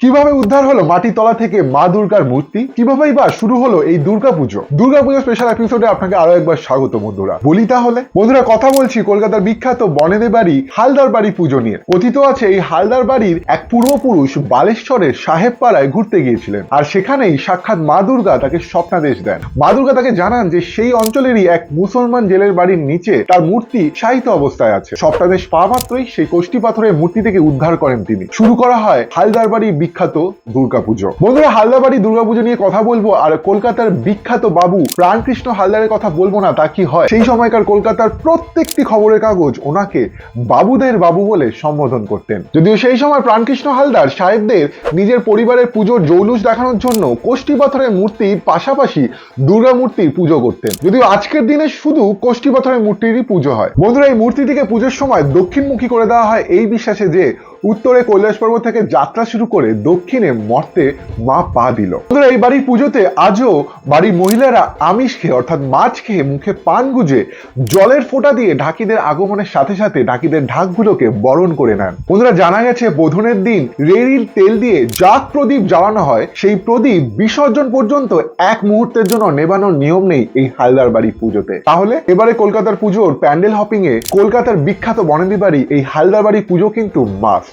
কিভাবে উদ্ধার হলো মাটির তলা থেকে মা দুর্গার মূর্তি, কিভাবেই বা শুরু হলো এই দুর্গাপুজো স্পেশাল এপিসোডে আপনাকে আরো একবার স্বাগত বন্ধুরা। বলি তাহলে বন্ধুরা, কথা বলছি কলকাতার বিখ্যাত বনেদে বাড়ি হালদার বাড়ি পুজো নিয়ে। কথিত আছে এই হালদার বাড়ির এক পূর্বপুরুষ বালেশ্বরের সাহেব পাড়ায় ঘুরতে গিয়েছিলেন, আর সেখানেই সাক্ষাৎ মা দুর্গা তাকে স্বপ্নাদেশ দেন। মা দুর্গা তাকে জানান যে সেই অঞ্চলেরই এক মুসলমান জেলের বাড়ির নিচে তার মূর্তি শায়িত অবস্থায় আছে। স্বপ্নাদেশ পাওয়া মাত্রই সেই কোষ্ঠী পাথরের মূর্তি থেকে উদ্ধার করেন তিনি। শুরু করা হয় হালদার বাড়ির বিখ্যাত দুর্গাপুজো। বন্ধুরা, হালদার বাড়ি দুর্গাপুজো নিয়ে কথা বলবো, আর কলকাতার বিখ্যাত বাবু প্রাণকৃষ্ণ হালদারের কথা বলবো না তা কি হয়? সেই সময়কার কলকাতার প্রত্যেকটি খবরের কাগজ ওনাকে বাবুদের বাবু বলে সম্বোধন করতেন। যদিও সেই সময় প্রাণকৃষ্ণ হালদার সাহেবদের নিজের পরিবারের পুজোর জৌলুস দেখানোর জন্য কোষ্ঠী পাথরের মূর্তির পাশাপাশি দুর্গা মূর্তির পুজো করতেন। যদিও আজকের দিনে শুধু কোষ্ঠী পাথরের মূর্তিরই পুজো হয়। বন্ধুরা, এই মূর্তিটিকে পুজোর সময় দক্ষিণমুখী করে দেওয়া হয় এই বিশ্বাসে যে উত্তরে কৈলাস পর্বত থেকে যাত্রা শুরু করে দক্ষিণে মর্তে মা পা দিল। বন্ধুরা, এই বাড়ির পুজোতে আজও বাড়ির মহিলারা আমিষ খেয়ে অর্থাৎ মাছ খেয়ে মুখে পান গুজে জলের ফোঁটা দিয়ে ঢাকিদের আগমনের সাথে সাথে ঢাকিদের ঢাকগুলোকে বরণ করে নেন। বন্ধুরা, জানা গেছে বোধনের দিন রেড়ির তেল দিয়ে জাগ প্রদীপ জ্বালানো হয়, সেই প্রদীপ বিসর্জন পর্যন্ত এক মুহূর্তের জন্য নেবানোর নিয়ম নেই এই হালদার বাড়ি পুজোতে। তাহলে এবারে কলকাতার পুজোর প্যান্ডেল হপিং এ কলকাতার বিখ্যাত বনেদি বাড়ি এই হালদার বাড়ি পুজো কিন্তু মাস্ট।